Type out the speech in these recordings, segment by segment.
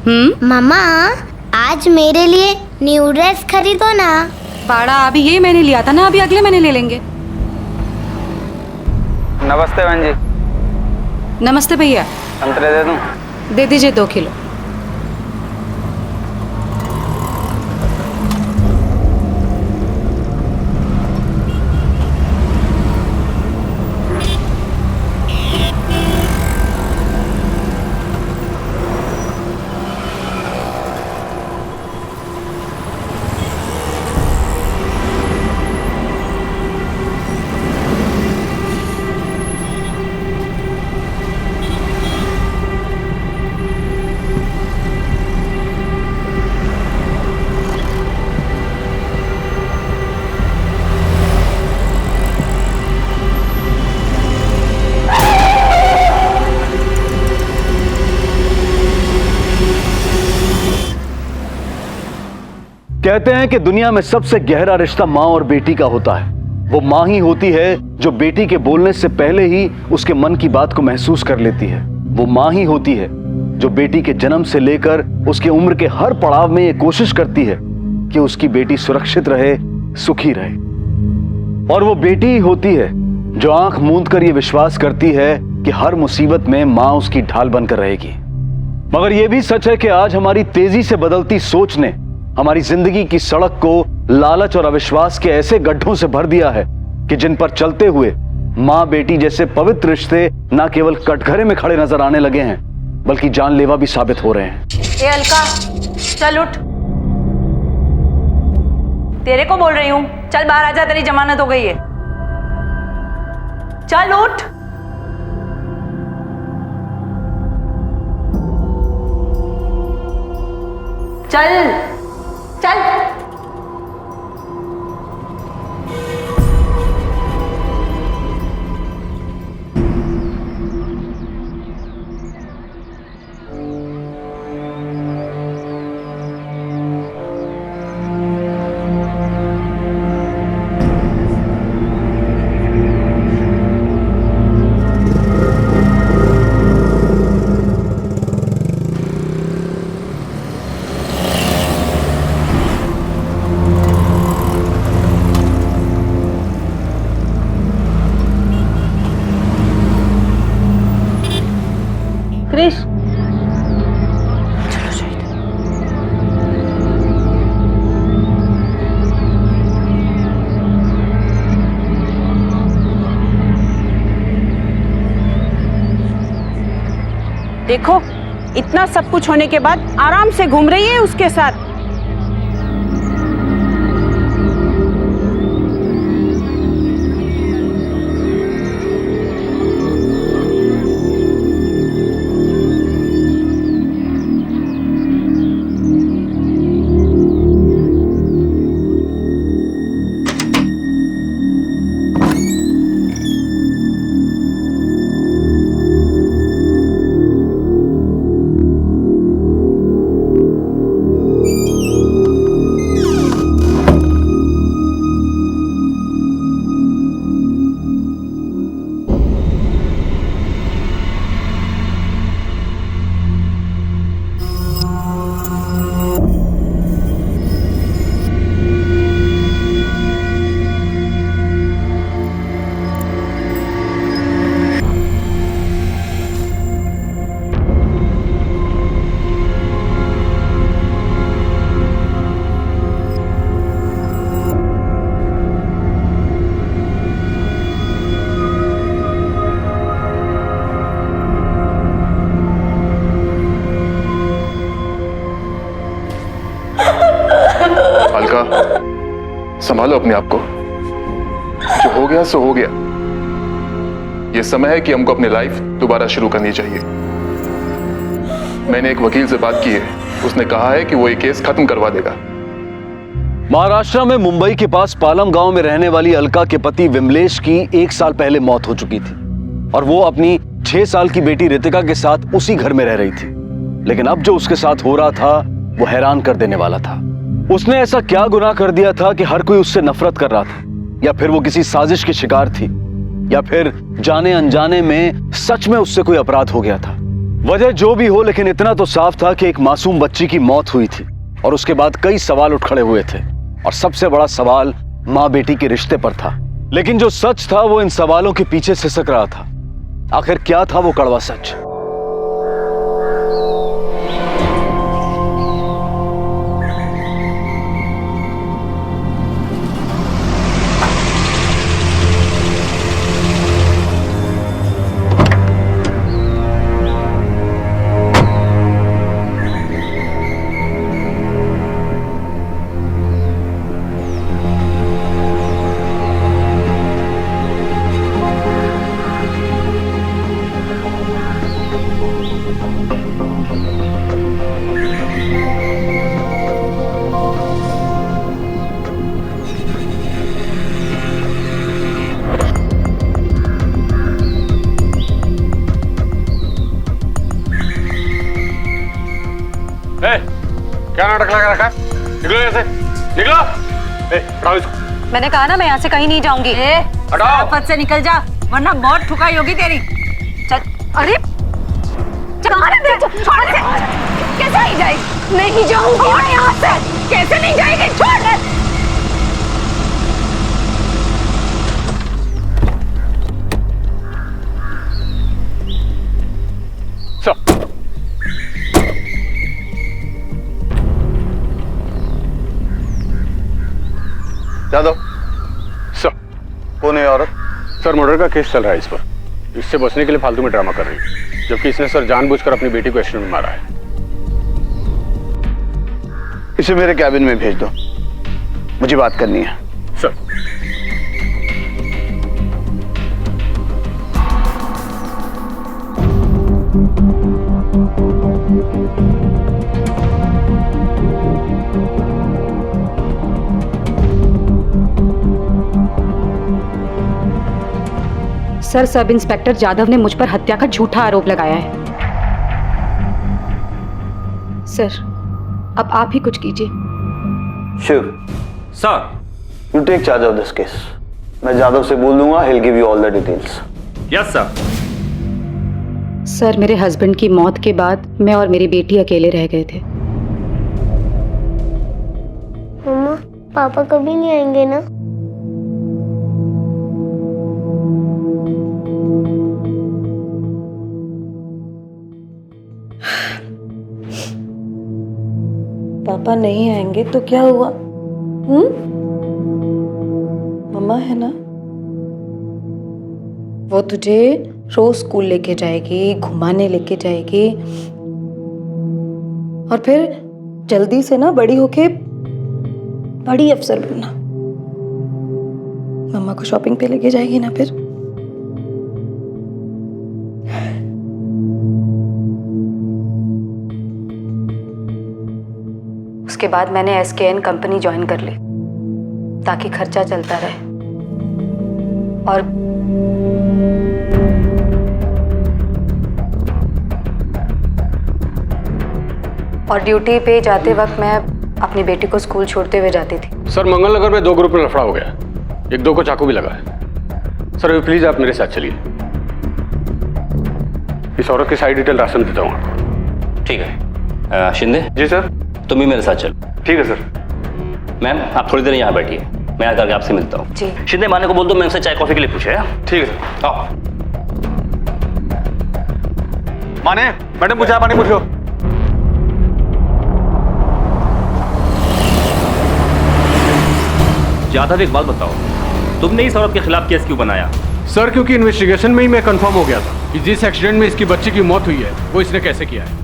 मम्मा आज मेरे लिए न्यू ड्रेस खरीदो ना। पाड़ा अभी ये मैंने लिया था ना, अभी अगले महीने ले लेंगे। नमस्ते बहन जी। नमस्ते भैया। संतरे दे दूं? दे दीजिए 2 किलो। कहते हैं कि दुनिया में सबसे गहरा रिश्ता माँ और बेटी का होता है। वो माँ ही होती है जो बेटी के बोलने से पहले ही उसके मन की बात को महसूस कर लेती है। वो माँ ही होती है जो बेटी के जन्म से लेकर उसके उम्र के हर पड़ाव में ये कोशिश करती है कि उसकी बेटी सुरक्षित रहे, सुखी रहे। और वो बेटी ही होती है जो आंख मूंद कर ये विश्वास करती है कि हर मुसीबत में माँ उसकी ढाल बनकर रहेगी। मगर यह भी सच है कि आज हमारी तेजी से बदलती सोच ने हमारी जिंदगी की सड़क को लालच और अविश्वास के ऐसे गड्ढों से भर दिया है कि जिन पर चलते हुए माँ बेटी जैसे पवित्र रिश्ते न केवल कटघरे में खड़े नजर आने लगे हैं बल्कि जानलेवा भी साबित हो रहे हैं। ए अलका, चल उठ। तेरे को बोल रही हूँ, चल बाहर आजा, तेरी जमानत हो गई है। चल उठ। चल चल। क्रिश, देखो इतना सब कुछ होने के बाद आराम से घूम रही है उसके साथ। अलका, संभालो अपने आप को। जो हो गया सो हो गया। ये समय है कि हमको अपनी लाइफ दोबारा शुरू करनी चाहिए। मैंने एक वकील से बात की है, उसने कहा है कि वो ये केस खत्म करवा देगा। महाराष्ट्र में मुंबई के पास पालम गांव में रहने वाली अलका के पति विमलेश की 1 साल पहले मौत हो चुकी थी और वो अपनी 6 साल की बेटी रितिका के साथ उसी घर में रह रही थी। लेकिन अब जो उसके साथ हो रहा था वो हैरान कर देने वाला था। उसने ऐसा क्या गुनाह कर दिया था कि हर कोई उससे नफरत कर रहा था, या फिर वो किसी साजिश की शिकार थी, या फिर जाने अनजाने में सच में उससे कोई अपराध हो गया था। वजह जो भी हो, लेकिन इतना तो साफ था कि एक मासूम बच्ची की मौत हुई थी और उसके बाद कई सवाल उठ खड़े हुए थे और सबसे बड़ा सवाल माँ बेटी के रिश्ते पर था। लेकिन जो सच था वो इन सवालों के पीछे सिसक रहा था। आखिर क्या था वो कड़वा सच? क्या नाटक लगा रखा है? निकलो यहाँ से, निकलो। हटाओ इसको। मैंने कहा ना मैं यहाँ से कहीं नहीं जाऊंगी। हटाओ। पद से निकल जा वरना बहुत ठुकाई होगी तेरी। चल। अरे कैसे नहीं जाएगी? नहीं जाऊंगी मैं यहाँ से। कैसे नहीं जाएगी? छोड़ दे। यादव सर, कौन है औरत? सर मर्डर का केस चल रहा है इस पर। इससे बचने के लिए फालतू में ड्रामा कर रही है, जबकि इसने सर जानबूझकर अपनी बेटी को एक्सीडेंट में मारा है। इसे मेरे कैबिन में भेज दो, मुझे बात करनी है। Sir. Sir, sub inspector Jadhav ने मुझ पर हत्या का झूठा आरोप लगाया है। सर, अब आप ही कुछ कीजिए। Shiv sir. You take charge of this case. मैं जादव से बोल दूंगा, he'll give you all the details. Yes sir. Sir, मेरे हस्बैंड की मौत के बाद मैं और मेरी बेटी अकेले रह गए थे। मम्मा, पापा कभी नहीं आएंगे ना? पापा नहीं आएंगे तो क्या हुआ? मम्मा है ना, वो तुझे रोज स्कूल लेके जाएगी, घुमाने लेके जाएगी और फिर जल्दी से ना बड़ी होके बड़ी अफसर बनना। मम्मा को शॉपिंग पे लेके जाएगी ना फिर। उसके बाद मैंने SKN कंपनी ज्वाइन कर ली ताकि खर्चा चलता रहे और ड्यूटी पे जाते वक्त मैं अपनी बेटी को स्कूल छोड़ते हुए जाती थी। सर, मंगल नगर में 2 ग्रुप में लफड़ा हो गया, 1-2 को चाकू भी लगा है। सर, प्लीज आप मेरे साथ चलिए। इस औरत की सारी डिटेल राशन देता हूँ आपको। ठीक है। शिंदे जी सर। तुम भी मेरे साथ चलो। ठीक है सर। मैम, आप थोड़ी देर यहाँ बैठिए, मैं आकर के आपसे मिलता हूँ। जी। शिंदे माने को बोल दो मैं उनसे चाय कॉफी के लिए पूछे। ठीक है सर। आओ। माने, मैडम पूछा, पानी पूछो। जाधव, एक बात बताओ, तुमने इस औरत के खिलाफ केस क्यों बनाया? सर, क्योंकि इन्वेस्टिगेशन में ही मैं कंफर्म हो गया था कि जिस एक्सीडेंट में इसकी बच्ची की मौत हुई है वो इसने कैसे किया है।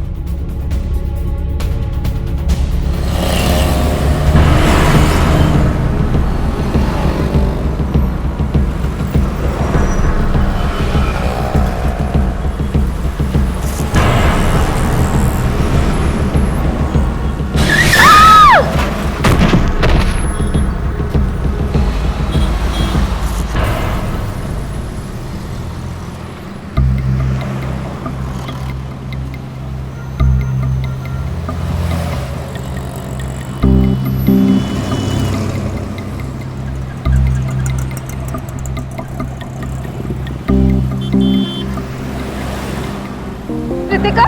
रितिका,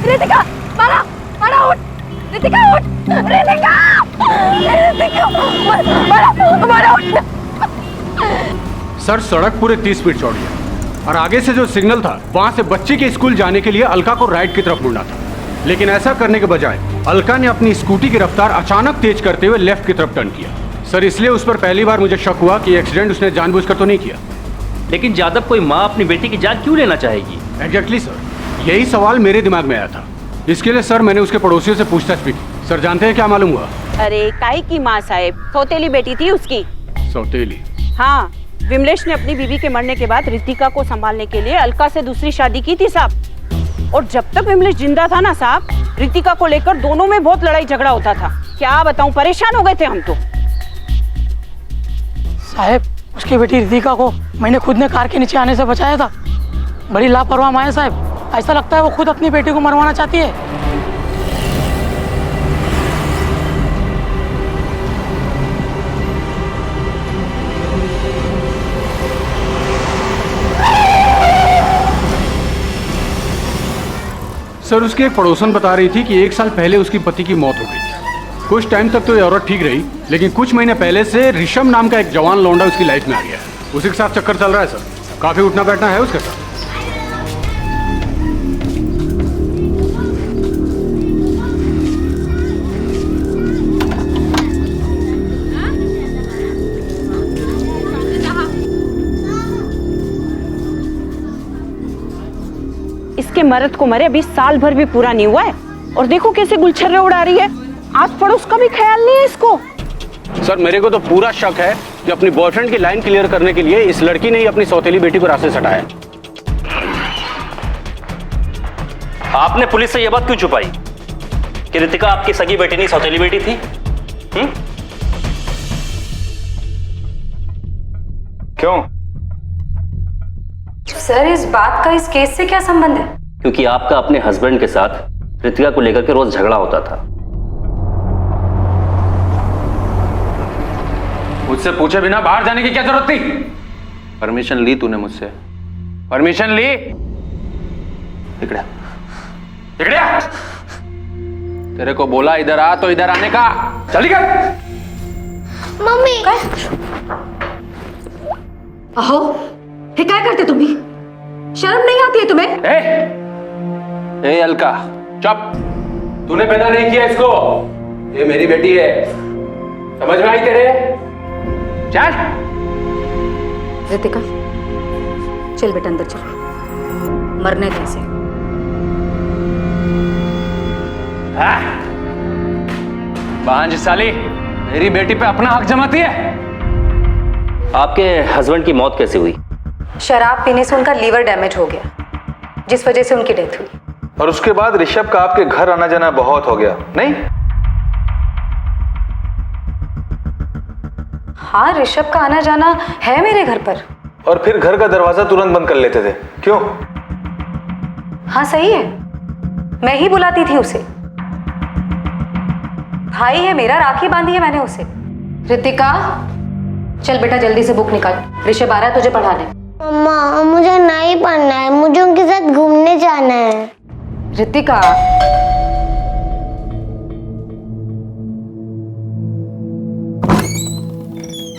रितिका, मारा, मारा उठ, रितिका उठ, रितिका, रितिका, मारा उठ। सर सड़क पूरे 30 फीट चौड़ी है और आगे से जो सिग्नल था वहां से बच्चे के स्कूल जाने के लिए अलका को राइट की तरफ मुड़ना था, लेकिन ऐसा करने के बजाय अलका ने अपनी स्कूटी की रफ्तार अचानक तेज करते हुए लेफ्ट की तरफ टर्न किया। सर इसलिए उस पर पहली बार मुझे शक हुआ कि एक्सीडेंट उसने जानबूझकर तो नहीं किया। लेकिन यादव, कोई माँ अपनी बेटी की जान क्यों लेना चाहेगी? एग्जैक्टली सर, यही सवाल मेरे दिमाग में आया था। इसके लिए सर मैंने उसके पड़ोसियों से पूछताछ भी की। सर जानते हैं क्या मालूम हुआ? अरे काई की माँ साहेब, सौतेली बेटी थी उसकी। सौतेली? हाँ, विमलेश ने अपनी बीवी के मरने के बाद रितिका को संभालने के लिए अलका से दूसरी शादी की थी साहब। और जब तक विमलेश जिंदा था ना साहब, रितिका को लेकर दोनों में बहुत लड़ाई झगड़ा होता था। क्या बताऊं, परेशान हो गए थे हम तो। साहब, उसकी बेटी रितिका को मैंने खुद ने कार के नीचे आने से बचाया था। बड़ी लापरवाह माँ है साहब, ऐसा लगता है वो खुद अपनी बेटी को मरवाना चाहती है। सर उसकी एक पड़ोसन बता रही थी कि 1 साल पहले उसकी पति की मौत हो गई थी। कुछ टाइम तक तो ये औरत ठीक रही, लेकिन कुछ महीने पहले से ऋषभ नाम का एक जवान लौंडा उसकी लाइफ में आ गया है। उसी के साथ चक्कर चल रहा है सर, काफी उठना बैठना है उसके साथ। इसके मर्द को मरे अभी साल भर भी पूरा नहीं हुआ है और देखो कैसे गुलछर्रे उड़ा रही है। आस पड़ोस का भी ख्याल नहीं है इसको। सर मेरे को तो पूरा शक है कि अपनी बॉयफ्रेंड की लाइन क्लियर करने के लिए इस लड़की ने ही अपनी सौतेली बेटी को रास्ते से हटाया। आपने पुलिस से यह बात क्यों छुपाई कि रितिका आपकी सगी बेटी नहीं सौतेली बेटी थी? क्यों? सर इस बात का इस केस से क्या संबंध है? क्योंकि आपका अपने हस्बैंड के साथ रितिका को लेकर के रोज झगड़ा होता था। मुझसे पूछे बिना बाहर जाने की क्या जरूरत थी? परमिशन ली तूने मुझसे? परमिशन ली? इकड़ा इकड़ा, तेरे को बोला इधर आ तो इधर आने का। चली गई। मम्मी अहो, ये क्या करते तुम्ही? शर्म नहीं आती है तुम्हें? ए अलका, चुप। तूने पैदा नहीं किया इसको, ये मेरी बेटी है। समझ में आई तेरे? चल। रितिका चल बेटा अंदर चल, मरने कैसे? भांज साली, मेरी बेटी पे अपना हक जमाती है। आपके हस्बैंड की मौत कैसे हुई? शराब पीने से उनका लीवर डैमेज हो गया, जिस वजह से उनकी डेथ हुई। और उसके बाद ऋषभ का आपके घर आना जाना बहुत हो गया, नहीं? हाँ, ऋषभ का आना जाना है मेरे घर पर। और फिर घर का दरवाजा तुरंत बंद कर लेते थे, क्यों? हाँ सही है, मैं ही बुलाती थी उसे। भाई है मेरा, राखी बांधी है मैंने उसे। रितिका चल बेटा जल्दी से बुक निकाल, ऋषभ आ रहा है तुझे पढ़ाने। मम्मा मुझे नहीं पढ़ना है, मुझे उनके साथ घूमने जाना है। रितिका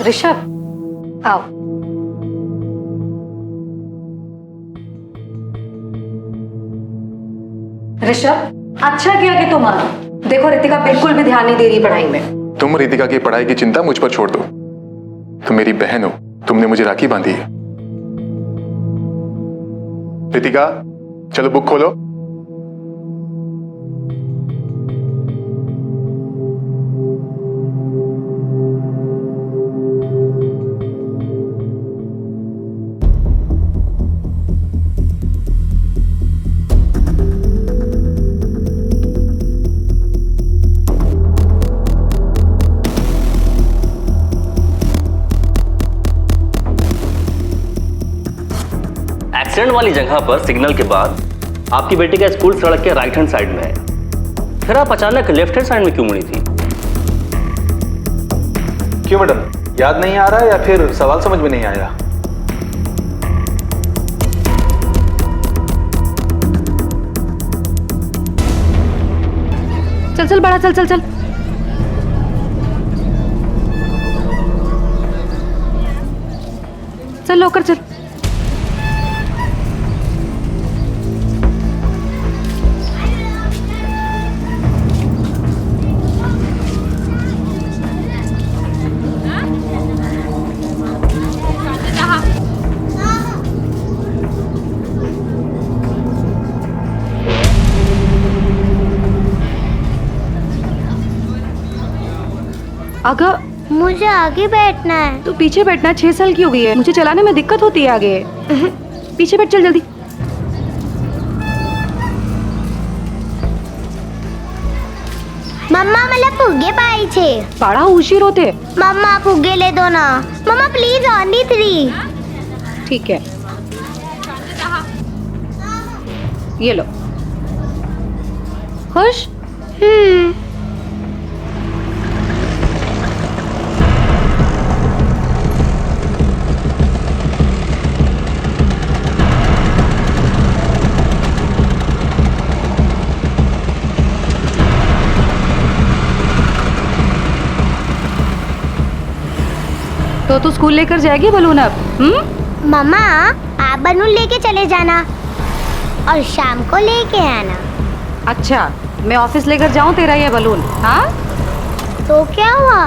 ऋषभ आओ। ऋषभ अच्छा किया कि तुम आ। देखो रितिका बिल्कुल भी ध्यान नहीं दे रही पढ़ाई में। तुम रितिका की पढ़ाई की चिंता मुझ पर छोड़ दो। तुम मेरी बहन हो, तुमने मुझे राखी बांधी है। रितिका चलो बुक खोलो। एक्सीडेंट वाली जगह पर सिग्नल के बाद आपकी बेटी का स्कूल सड़क के राइट हैंड साइड में है, फिर आप अचानक लेफ्ट हैंड साइड में क्यों मुड़ी थी? क्यों मैडम, याद नहीं आ रहा या फिर सवाल समझ में नहीं आया? चल बड़ा, चल चल चल। चल लवकर चल। अगर मुझे आगे बैठना है। तू पीछे बैठना, 6 साल की हो गई है, मुझे चलाने में दिक्कत होती है आगे। पीछे बैठ, चल जल्दी। मम्मा मला फुगे पाहिजे। बड़ा उशीर होते। मम्मा फुगे ले दो ना। मम्मा प्लीज ओनली 3। ठीक है, ये लो। खुश? तो तू स्कूल लेकर जाएगी बलून अब? मम्मा आप बलून लेके चले जाना और शाम को लेके आना। अच्छा, मैं ऑफिस लेकर जाऊं तेरा ये बलून? हाँ, तो क्या हुआ?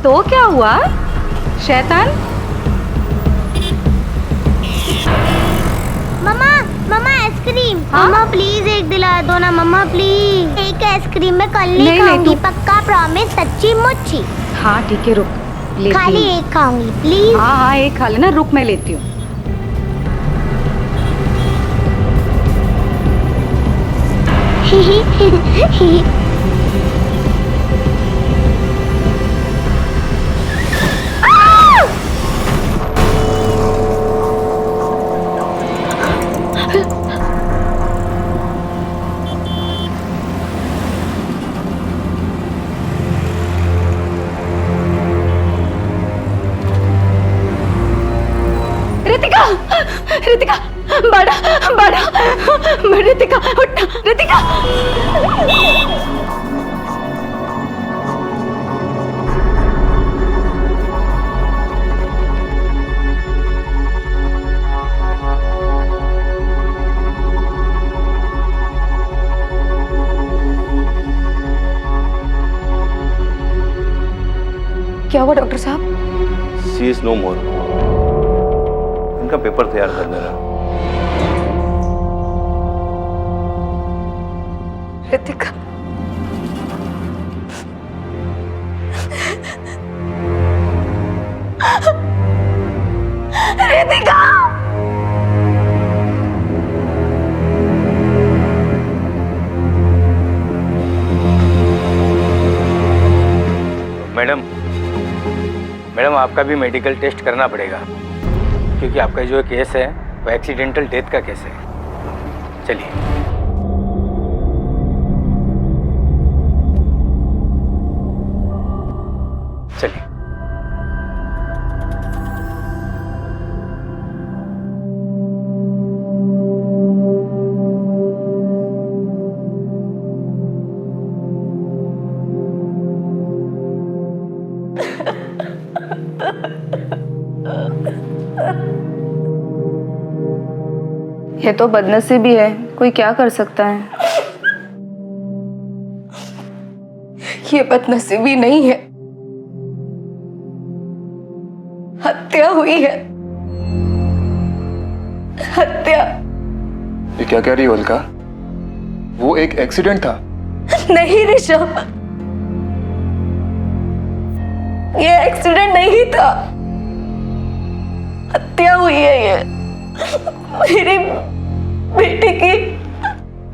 तो क्या हुआ शैतान? मम्मा मम्मा आइसक्रीम। हाँ? मम्मा प्लीज एक दिला दो ना मम्मा प्लीज। एक आइसक्रीम मैं कल नहीं, नहीं नहीं, खाऊंगी, तू- पक्का प्रॉमिस, सच्ची मुच्ची। हाँ ठीक है, रुक लेती खाली हूँ। एक खाऊंगी प्लीज। हाँ हाँ, एक खा लेना, रुक मैं लेती हूँ। रितिका, रितिका, बड़ा बड़ा, रितिका उठना, रितिका। क्या हुआ डॉक्टर साहब? सी इज नो मोर। इनका पेपर तैयार कर दे रहा। रितिका, रितिका, मैडम मैडम आपका भी मेडिकल टेस्ट करना पड़ेगा, क्योंकि आपका जो केस है वो एक्सीडेंटल डेथ का केस है। चलिए। चलिए। ये तो बदनसीबी है, कोई क्या कर सकता है। ये बदनसीबी नहीं है, हत्या हुई है, हत्या। ये क्या कह रही हो अलका? वो एक एक्सीडेंट था। नहीं ऋषभ, ये एक्सीडेंट नहीं था, हत्या हुई है। ये मेरी बेटी की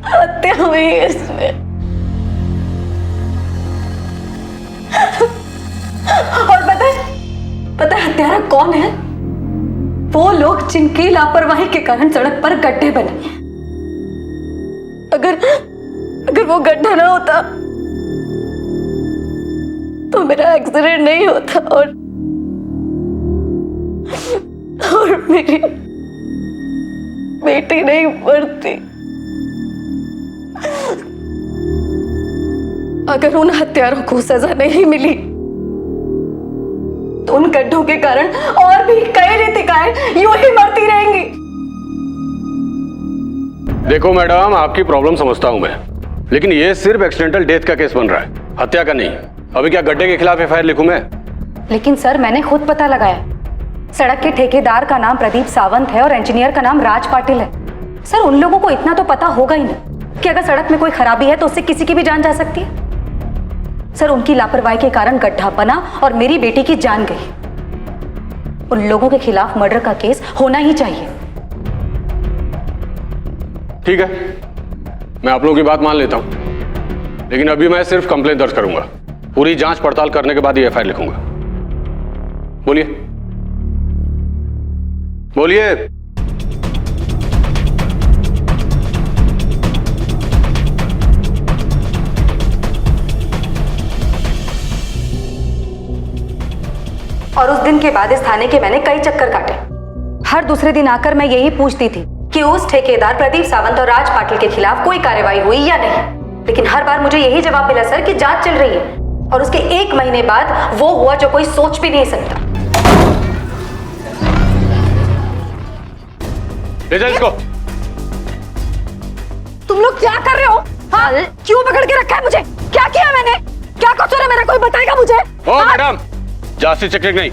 हत्या हुई है इसमें। और पता है हत्यारा कौन है? वो लोग जिनकी लापरवाही के कारण सड़क पर गड्ढे बने। अगर वो गड्ढा ना होता तो मेरा एक्सीडेंट नहीं होता और मेरी बेटी नहीं मरती। अगर उन हत्यारों को सजा नहीं मिली तो उन गड्ढों के कारण और भी कई रितिकाएं यूं ही मरती रहेंगी। देखो मैडम, आपकी प्रॉब्लम समझता हूं मैं, लेकिन ये सिर्फ एक्सीडेंटल डेथ का केस बन रहा है, हत्या का नहीं। अभी क्या गड्ढे के खिलाफ एफआईआर लिखूं मैं? लेकिन सर मैंने खुद पता लगाया, सड़क के ठेकेदार का नाम प्रदीप सावंत है और इंजीनियर का नाम राज पाटिल है। सर उन लोगों को इतना तो पता होगा ही नहीं कि अगर सड़क में कोई खराबी है तो उससे किसी की भी जान जा सकती है। सर उनकी लापरवाही के कारण गड्ढा बना और मेरी बेटी की जान गई। उन लोगों के खिलाफ मर्डर का केस होना ही चाहिए। ठीक है, मैं आप लोगों की बात मान लेता हूं, लेकिन अभी मैं सिर्फ कंप्लेंट दर्ज करूंगा। पूरी जांच पड़ताल करने के बाद ही एफआईआर लिखूंगा। बोलिए बोलिए। और उस दिन के बाद इस थाने के मैंने कई चक्कर काटे। हर दूसरे दिन आकर मैं यही पूछती थी कि उस ठेकेदार प्रदीप सावंत और राज पाटिल के खिलाफ कोई कार्रवाई हुई या नहीं, लेकिन हर बार मुझे यही जवाब मिला सर कि जांच चल रही है। और उसके 1 महीने बाद वो हुआ जो कोई सोच भी नहीं सकता। ले जा इसको। तुम लोग क्या कर रहे हो? हाँ, क्यों पकड़ के रखा है मुझे? क्या किया मैंने? क्या कसूर है मेरा? कोई बताएगा मुझे? ओ मैडम, जांच चेकिंग नहीं,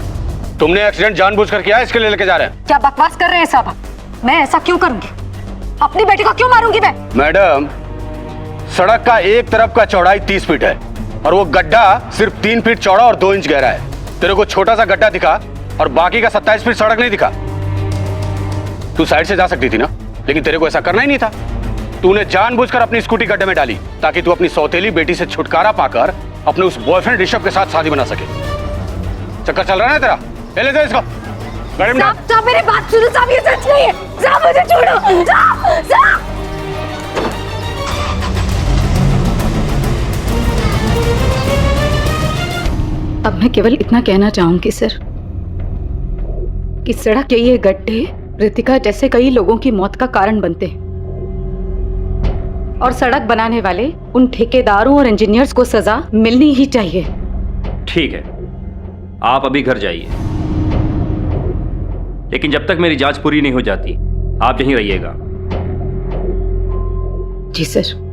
तुमने एक्सीडेंट जानबूझकर किया है, इसके लिए लेके जा रहे हैं। क्या बकवास कर रहे हैं साहब? मैं ऐसा क्यों करूंगी? अपनी बेटी को क्यों मारूंगी मैं? मैडम, सड़क का एक तरफ का चौड़ाई 30 फीट है और वो गड्ढा सिर्फ 3 फीट चौड़ा और 2 इंच गहरा है। तेरे को छोटा सा गड्ढा दिखा और बाकी का 27 फीट सड़क नहीं दिखा। तू साइड से जा सकती थी ना, लेकिन तेरे को ऐसा करना ही नहीं था। तूने जानबूझकर अपनी स्कूटी गड्ढे में डाली ताकि तू अपनी सौतेली बेटी से छुटकारा पाकर अपने उस बॉयफ्रेंड ऋषभ के साथ शादी बना सके। चक्कर चल रहा है तेरा? ले जा इसको गाड़ी में। साहब मेरी बात सुनो साहब, ये सच नहीं है साहब, मुझे छोड़ो साहब। साहब अब मैं केवल इतना कहना चाहूंगी सर कि सड़क के ये गड्ढे रितिका जैसे कई लोगों की मौत का कारण बनते हैं और सड़क बनाने वाले उन ठेकेदारों और इंजीनियर्स को सजा मिलनी ही चाहिए। ठीक है, आप अभी घर जाइए, लेकिन जब तक मेरी जांच पूरी नहीं हो जाती आप यहीं रहिएगा। जी सर।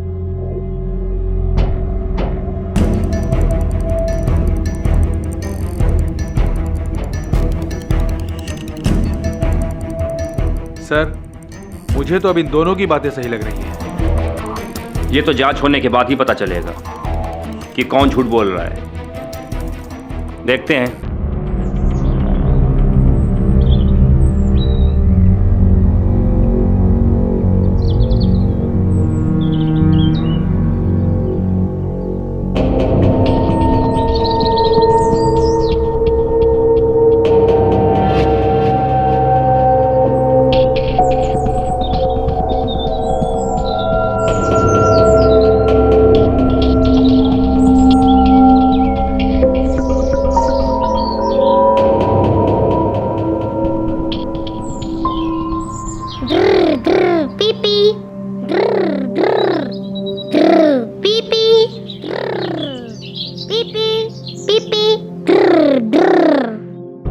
सर, मुझे तो अब इन दोनों की बातें सही लग रही हैं। ये तो जांच होने के बाद ही पता चलेगा कि कौन झूठ बोल रहा है। देखते हैं।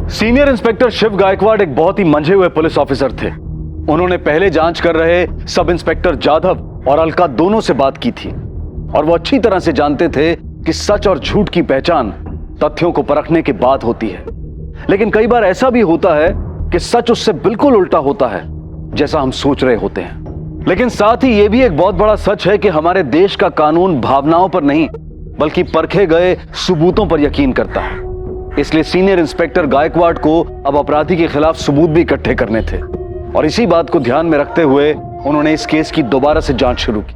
सीनियर इंस्पेक्टर शिव गायकवाड़ एक बहुत ही मंझे हुए पुलिस ऑफिसर थे। उन्होंने पहले जांच कर रहे सब इंस्पेक्टर जाधव और अलका दोनों से बात की थी और वो अच्छी तरह से जानते थे कि सच और झूठ की पहचान तथ्यों को परखने के बाद होती है। लेकिन कई बार ऐसा भी होता है कि सच उससे बिल्कुल उल्टा होता है जैसा हम सोच रहे होते हैं। लेकिन साथ ही यह भी एक बहुत बड़ा सच है कि हमारे देश का कानून भावनाओं पर नहीं बल्कि परखे गए सबूतों पर यकीन करता है। इसलिए सीनियर इंस्पेक्टर गायकवाड़ को अब अपराधी के खिलाफ सबूत भी इकट्ठे करने थे और इसी बात को ध्यान में रखते हुए उन्होंने इस केस की दोबारा से जांच शुरू की।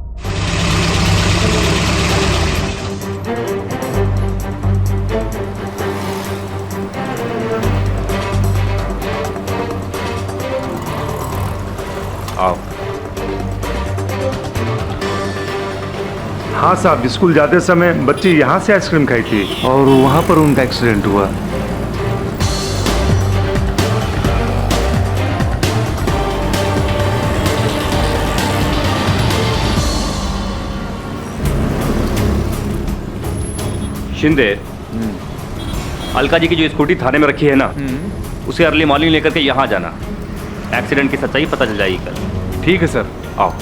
आओ। हाँ साहब, स्कूल जाते समय बच्ची यहाँ से आइसक्रीम खाई थी और वहाँ पर उनका एक्सीडेंट हुआ। शिंदे, अलका जी की जो स्कूटी थाने में रखी है ना, उसे अर्ली मॉर्निंग लेकर के यहाँ जाना। एक्सीडेंट की सच्चाई पता चल जाएगी कल। ठीक है सर, आओ।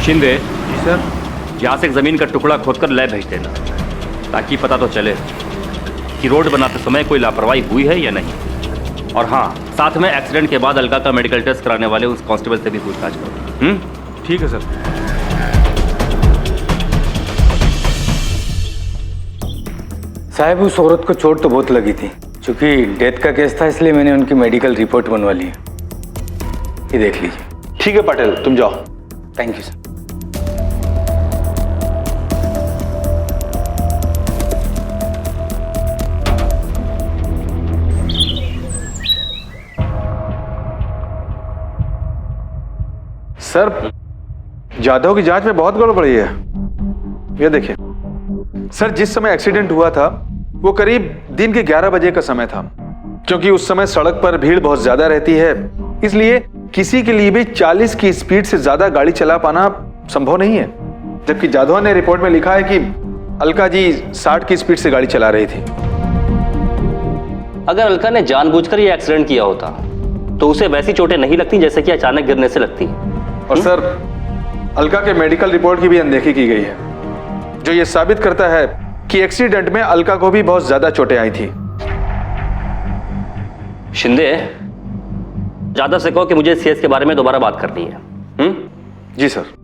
शिंदे जी सर। यहाँ से एक जमीन का टुकड़ा खोदकर लैब भेज देना, ताकि पता तो चले कि रोड बनाते समय कोई लापरवाही हुई है या नहीं। और हाँ, साथ में एक्सीडेंट के बाद अलका का मेडिकल टेस्ट कराने वाले उस कांस्टेबल से भी पूछताछ करो। ठीक है सर। साहब, उस औरत को चोट तो बहुत लगी थी। क्योंकि डेथ का केस था इसलिए मैंने उनकी मेडिकल रिपोर्ट बनवा ली है। ये देख लीजिए। ठीक है पटेल, तुम जाओ। Thank you sir. Sir, Jadhav की जांच में बहुत गड़बड़ी है। ये देखिए सर, जिस समय एक्सीडेंट हुआ था वो करीब दिन के 11 बजे का समय था। क्योंकि उस समय सड़क पर भीड़ बहुत ज्यादा रहती है, इसलिए किसी के लिए भी 40 की स्पीड से ज्यादा गाड़ी चला पाना संभव नहीं है। जबकि जाधव ने रिपोर्ट में लिखा है कि अलका जी 60 की स्पीड से गाड़ी चला रही थी। अगर अलका ने जानबूझकर ये एक्सीडेंट किया होता तो उसे वैसी चोटें नहीं लगती जैसे कि अचानक गिरने से लगती। और सर, अलका के मेडिकल रिपोर्ट की भी अनदेखी की गई है, जो ये साबित करता है कि एक्सीडेंट में अलका को भी बहुत ज्यादा चोटें आई थी। शिंदे, जाधव से कहो कि मुझे इस केस के बारे में दोबारा बात करनी है। जी सर।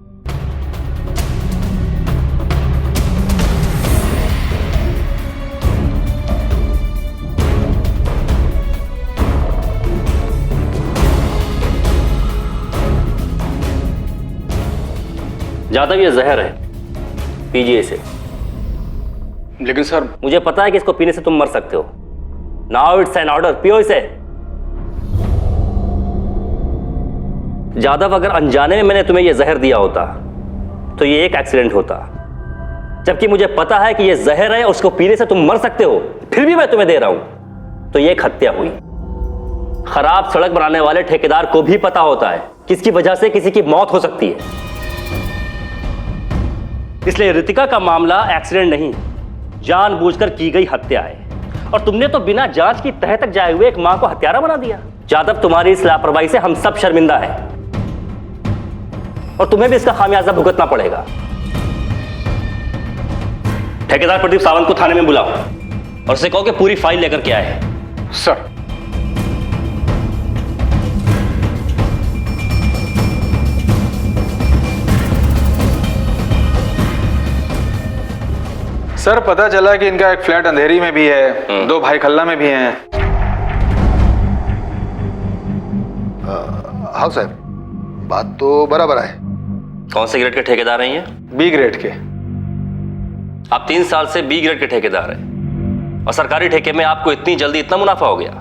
जाधव, ये जहर है, पीजिए इसे। लेकिन सर, मुझे पता है कि इसको पीने से तुम मर सकते हो। नाउ इट्स एन ऑर्डर, पियो इसे। जाधव, अगर अनजाने में मैंने तुम्हें यह जहर दिया होता तो ये एक एक्सीडेंट होता। जबकि मुझे पता है कि यह जहर है, उसको पीने से तुम मर सकते हो, फिर भी मैं तुम्हें दे रहा हूं, तो यह एक हत्या हुई। खराब सड़क बनाने वाले ठेकेदार को भी पता होता है किसकी वजह से किसी की मौत हो सकती है। इसलिए रितिका का मामला एक्सीडेंट नहीं, जानबूझकर की गई हत्या है। और तुमने तो बिना जांच की तह तक जाए हुए एक मां को हत्यारा बना दिया। जाधव, तुम्हारी इस लापरवाही से हम सब शर्मिंदा हैं और तुम्हें भी इसका खामियाजा भुगतना पड़ेगा। ठेकेदार प्रदीप सावंत को थाने में बुलाओ और उसे कहो कि पूरी फाइल लेकर के आए। सर। सर, पता चला कि इनका एक फ्लैट अंधेरी में भी है, 2 भाई खल्ला में भी हैं। हाँ साहब, बात तो बराबर है। कौन से ग्रेड के ठेकेदार हैं ये? बी ग्रेड के। आप 3 साल से बी ग्रेड के ठेकेदार हैं और सरकारी ठेके में आपको इतनी जल्दी इतना मुनाफा हो गया।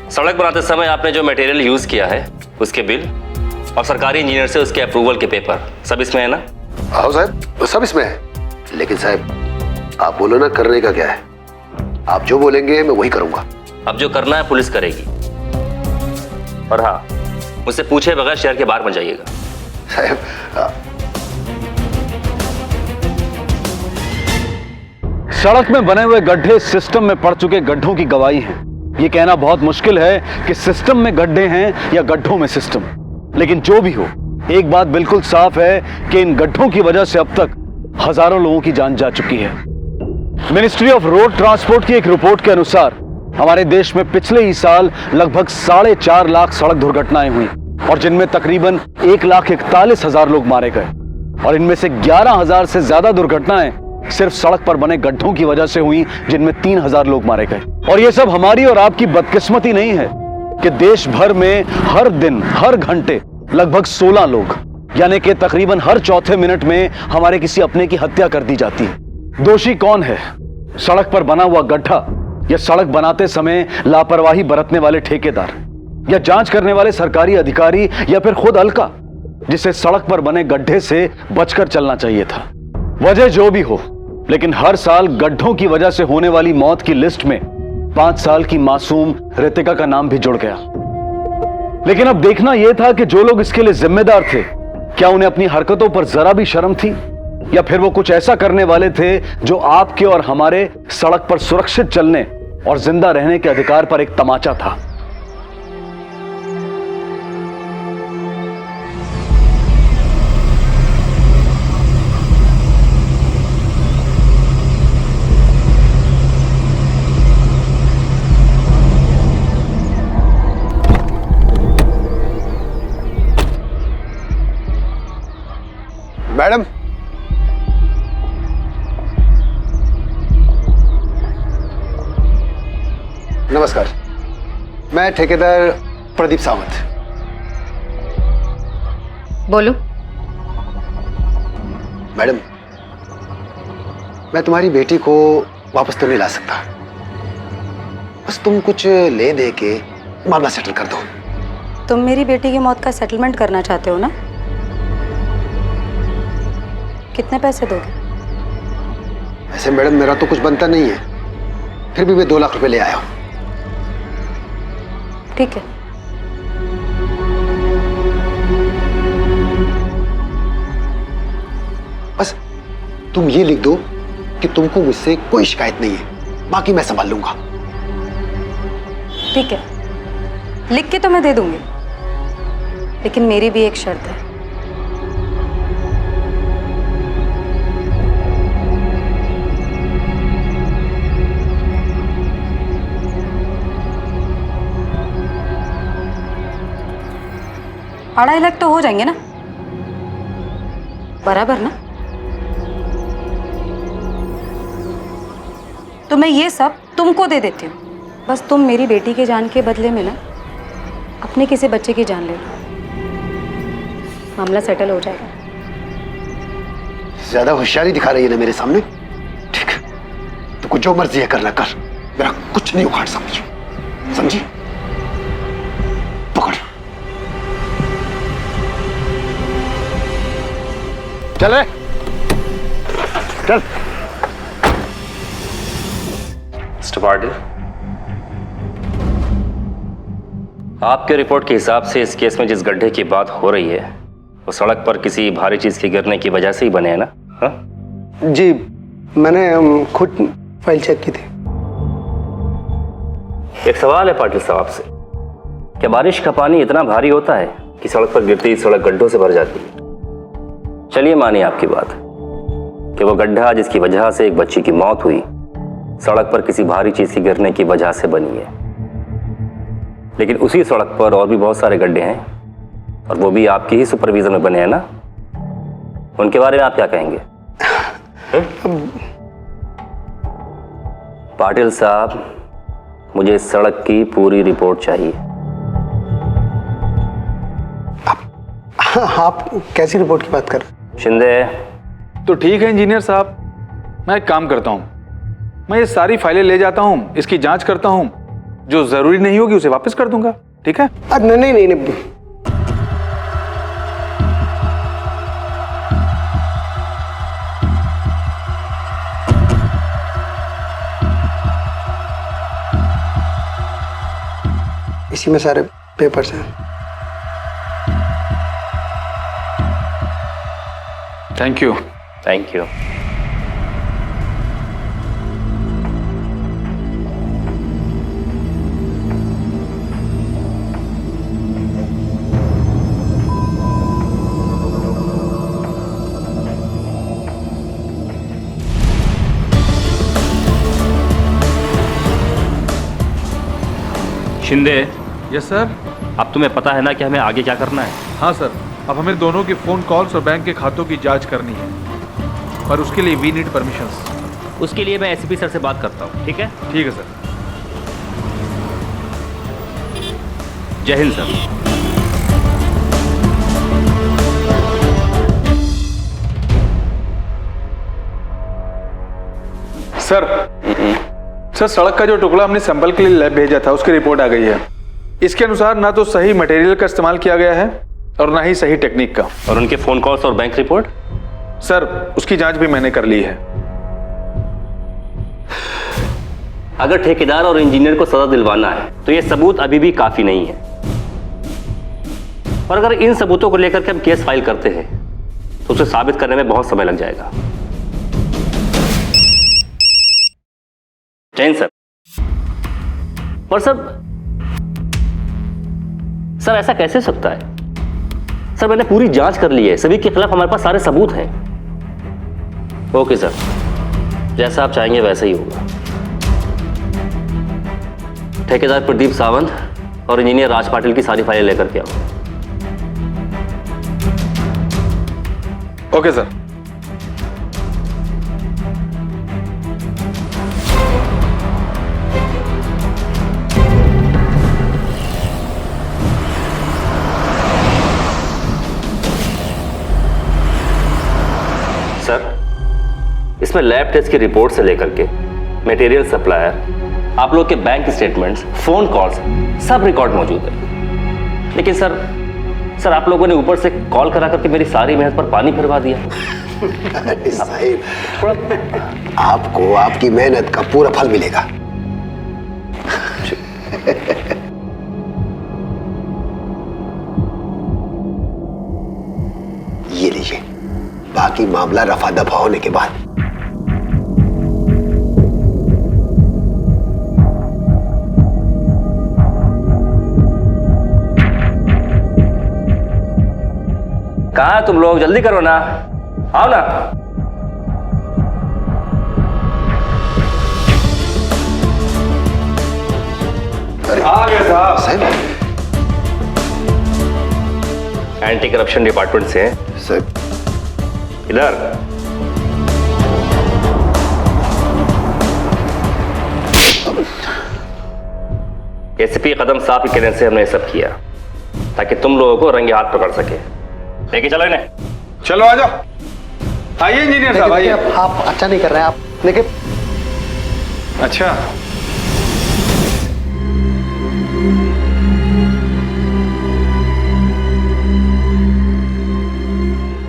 सड़क बनाते समय आपने जो मटेरियल यूज किया है उसके बिल और सरकारी इंजीनियर से उसके अप्रूवल के पेपर सब इसमें है ना? हाँ साहब, सब इसमें है। लेकिन साहब, आप बोलो ना, करने का क्या है? आप जो बोलेंगे मैं वही करूंगा। अब जो करना है पुलिस करेगी। और हाँ, मुझसे पूछे बगैर शहर के बाहर मत जाइएगा। साहब, सड़क में बने हुए गड्ढे सिस्टम में पड़ चुके गड्ढों की गवाही हैं। ये कहना बहुत मुश्किल है कि सिस्टम में गड्ढे हैं या गड्ढों में सिस्टम। लेकिन जो भी हो, एक बात बिल्कुल साफ है कि इन गड्ढों की वजह से अब तक हजारों लोगों की जान जा चुकी है। मिनिस्ट्री ऑफ रोड ट्रांसपोर्ट की एक रिपोर्ट के अनुसार हमारे देश में पिछले ही साल लगभग 4.5 लाख सड़क दुर्घटनाएं हुई और जिनमें तकरीबन 1,41,000 लोग मारे गए। और इनमें से 11,000 से ज्यादा दुर्घटनाएं सिर्फ सड़क पर बने गड्ढों की वजह से हुई, जिनमें 3,000 लोग मारे गए। और यह सब हमारी और आपकी बदकिस्मती नहीं है कि देश भर में हर दिन हर घंटे लगभग 16 लोग यानी कि तकरीबन हर चौथे मिनट में हमारे किसी अपने की हत्या कर दी जाती है। दोषी कौन है? सड़क पर बना हुआ गड्ढा, या सड़क बनाते समय लापरवाही बरतने वाले ठेकेदार, या जांच करने वाले सरकारी अधिकारी, या फिर खुद अलका जिसे सड़क पर बने गड्ढे से बचकर चलना चाहिए था। वजह जो भी हो, लेकिन हर साल गड्ढों की वजह से होने वाली मौत की लिस्ट में 5 साल की मासूम रितिका का नाम भी जुड़ गया। लेकिन अब देखना यह था कि जो लोग इसके लिए जिम्मेदार थे, क्या उन्हें अपनी हरकतों पर जरा भी शर्म थी, या फिर वो कुछ ऐसा करने वाले थे जो आपके और हमारे सड़क पर सुरक्षित चलने और जिंदा रहने के अधिकार पर एक तमाचा था। मैडम, नमस्कार। मैं ठेकेदार प्रदीप सावंत। बोलो। मैडम, मैं तुम्हारी बेटी को वापस तो नहीं ला सकता, बस तुम कुछ ले दे के मामला सेटल कर दो। तुम मेरी बेटी की मौत का सेटलमेंट करना चाहते हो ना? कितने पैसे दोगे? वैसे मैडम मेरा तो कुछ बनता नहीं है, फिर भी मैं 2 लाख रुपए ले आया हूं। ठीक है। बस तुम ये लिख दो कि तुमको मुझसे कोई शिकायत नहीं है, बाकी मैं संभाल लूंगा। ठीक है, लिख के तो मैं दे दूंगी, लेकिन मेरी भी एक शर्त है। $2.5 लाख तो हो जाएंगे ना? बराबर ना? तो मैं ये सब तुमको दे देती हूँ, बस तुम मेरी बेटी के जान के बदले में ना अपने किसी बच्चे की जान ले लो, मामला सेटल हो जाएगा। ज्यादा होशियारी दिखा रही है ना मेरे सामने? ठीक है, तुमको जो मर्जी है करना कर, मेरा कुछ नहीं उखाड़ समझी? पकड़। चल रे, चल। मिस्टर पाटिल, आपके रिपोर्ट के हिसाब से इस केस में जिस गड्ढे की बात हो रही है वो सड़क पर किसी भारी चीज के गिरने की वजह से ही बने हैं ना? हा? जी, मैंने खुद फाइल चेक की थी। एक सवाल है पाटिल साहब से, क्या बारिश का पानी इतना भारी होता है कि सड़क पर गिरती ही सड़क गड्ढों से भर जाती है? चलिए मानिए आपकी बात कि वो गड्ढा जिसकी वजह से एक बच्ची की मौत हुई सड़क पर किसी भारी चीज के गिरने की वजह से बनी है, लेकिन उसी सड़क पर और भी बहुत सारे गड्ढे हैं और वो भी आपकी ही सुपरविजन में बने हैं ना? उनके बारे में आप क्या कहेंगे? पाटिल साहब, मुझे इस सड़क की पूरी रिपोर्ट चाहिए। आप कैसी रिपोर्ट की बात कर रहे हैं? शिंदे। तो ठीक है इंजीनियर साहब, मैं एक काम करता हूं, मैं ये सारी फाइलें ले जाता हूं, इसकी जांच करता हूं, जो जरूरी नहीं होगी उसे वापस कर दूंगा। ठीक है? नहीं नहीं नहीं, इसी में सारे पेपर्स हैं। Thank you. Thank you. Shinde. Yes sir. अब तुम्हें पता है ना कि हमें आगे क्या करना है? हाँ सर, अब हमें दोनों के फोन कॉल्स और बैंक के खातों की जांच करनी है, पर उसके लिए वी नीड परमिशंस। उसके लिए मैं एसपी सर से बात करता हूँ। ठीक है? ठीक है सर। जय हिंद सर। सर सड़क का जो टुकड़ा हमने सैंपल के लिए लैब भेजा था उसकी रिपोर्ट आ गई है। इसके अनुसार ना तो सही मटेरियल का इस्तेमाल किया गया है और ना ही सही टेक्निक का। और उनके फोन कॉल्स और बैंक रिपोर्ट? सर उसकी जांच भी मैंने कर ली है। अगर ठेकेदार और इंजीनियर को सजा दिलवाना है तो यह सबूत अभी भी काफी नहीं है, और अगर इन सबूतों को लेकर के हम केस फाइल करते हैं तो उसे साबित करने में बहुत समय लग जाएगा। जैन सर। और सर ऐसा कैसे हो सकता है? सर मैंने पूरी जांच कर ली है, सभी के खिलाफ हमारे पास सारे सबूत हैं। ओके सर, जैसा आप चाहेंगे वैसा ही होगा। ठेकेदार प्रदीप सावंत और इंजीनियर राज पाटिल की सारी फाइलें लेकर के आओ। Okay sir. सर इसमें लैब टेस्ट की रिपोर्ट से लेकर के मटेरियल सप्लायर, आप लोग के बैंक स्टेटमेंट्स, फोन कॉल्स, सब रिकॉर्ड मौजूद है। लेकिन सर आप लोगों ने ऊपर से कॉल करा करके मेरी सारी मेहनत पर पानी फिरवा दिया। साहिब, आपको आपकी मेहनत का पूरा फल मिलेगा। ये लीजिए, बाकी मामला रफा दफा होने के बाद। कहाँ तुम लोग, जल्दी करो ना, आओ ना। आ गया साहब। एंटी करप्शन डिपार्टमेंट से हैं सर। इधर एसीपी कदम साहब के कहने से हमने ये सब किया ताकि तुम लोगों को रंगे हाथ पकड़ सके। लेके चलो इन्हें। चलो आ जाओ। आइए इंजीनियर साहब, आइए। आप अच्छा नहीं कर रहे हैं आप, देखिए। अच्छा,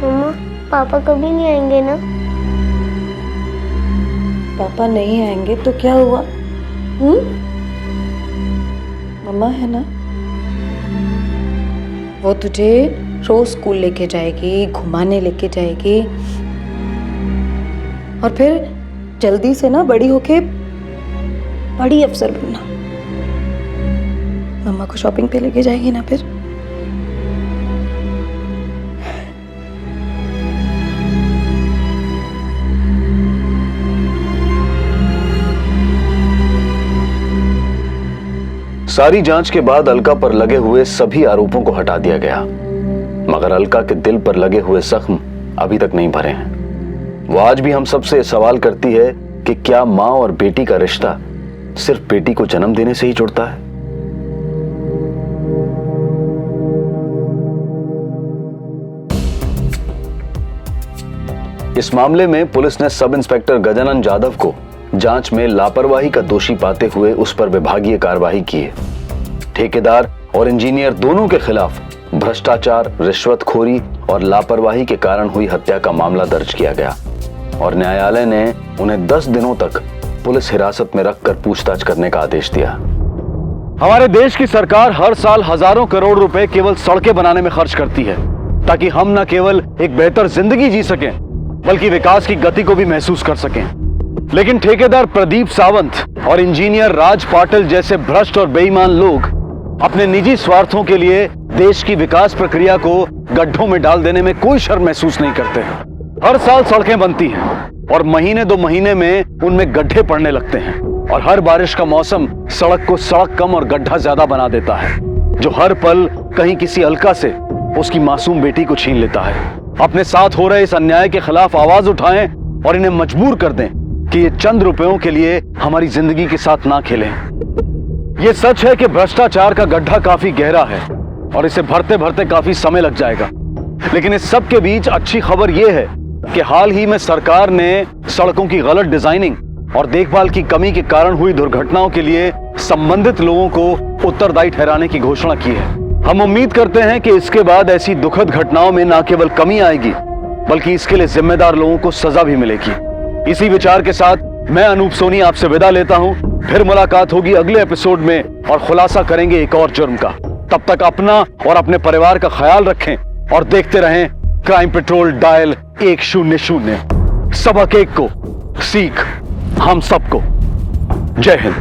मम्मा पापा कभी नहीं आएंगे ना? पापा नहीं आएंगे तो क्या हुआ? मम्मा है ना, वो तुझे रोज स्कूल लेके जाएगी, घुमाने लेके जाएगी, और फिर जल्दी से ना बड़ी होके बड़ी अफसर बनना। मम्मा को शॉपिंग पे लेके जाएगी ना फिर। सारी जांच के बाद अलका पर लगे हुए सभी आरोपों को हटा दिया गया, मगर अलका के दिल पर लगे हुए जख्म अभी तक नहीं भरे हैं। वो आज भी हम सबसे सवाल करती है कि क्या मां और बेटी का रिश्ता सिर्फ बेटी को जन्म देने से ही जुड़ता है? इस मामले में पुलिस ने सब इंस्पेक्टर गजानन जाधव को जांच में लापरवाही का दोषी पाते हुए उस पर विभागीय कार्रवाई की है। ठेकेदार और इंजीनियर दोनों के खिलाफ भ्रष्टाचार, रिश्वतखोरी और लापरवाही के कारण हुई हत्या का मामला दर्ज किया गया और न्यायालय ने उन्हें 10 दिनों तक पुलिस हिरासत में रखकर पूछताछ करने का आदेश दिया। हमारे देश की सरकार हर साल हजारों करोड़ रुपए केवल सड़कें बनाने में खर्च करती है ताकि हम न केवल एक बेहतर जिंदगी जी सकें बल्कि विकास की गति को भी महसूस कर सकें। लेकिन ठेकेदार प्रदीप सावंत और इंजीनियर राज पाटिल जैसे भ्रष्ट और बेईमान लोग अपने निजी स्वार्थों के लिए देश की विकास प्रक्रिया को गड्ढों में डाल देने में कोई शर्म महसूस नहीं करते। हर साल सड़कें बनती हैं और महीने 2 महीने में उनमें गड्ढे पड़ने लगते हैं और हर बारिश का मौसम सड़क को सड़क कम और गड्ढा ज्यादा बना देता है, जो हर पल कहीं किसी अलका से उसकी मासूम बेटी को छीन लेता है। अपने साथ हो रहे इस अन्याय के खिलाफ आवाज उठाएं और इन्हें मजबूर कर दें कि ये चंद रुपयों के लिए हमारी जिंदगी के साथ ना खेलें। ये सच है कि भ्रष्टाचार का गड्ढा काफी गहरा है और इसे भरते भरते काफी समय लग जाएगा, लेकिन इस सब के बीच अच्छी खबर यह है कि हाल ही में सरकार ने सड़कों की गलत डिजाइनिंग और देखभाल की कमी के कारण हुई दुर्घटनाओं के लिए संबंधित लोगों को उत्तरदायी ठहराने की घोषणा की है। हम उम्मीद करते हैं कि इसके बाद ऐसी दुखद घटनाओं में न केवल कमी आएगी बल्कि इसके लिए जिम्मेदार लोगों को सजा भी मिलेगी। इसी विचार के साथ मैं अनूप सोनी आपसे विदा लेता हूं। फिर मुलाकात होगी अगले एपिसोड में और खुलासा करेंगे एक और जुर्म का। तब तक अपना और अपने परिवार का ख्याल रखें और देखते रहें क्राइम पेट्रोल डायल 100। सबक एक को, सीख हम सबको। जय हिंद।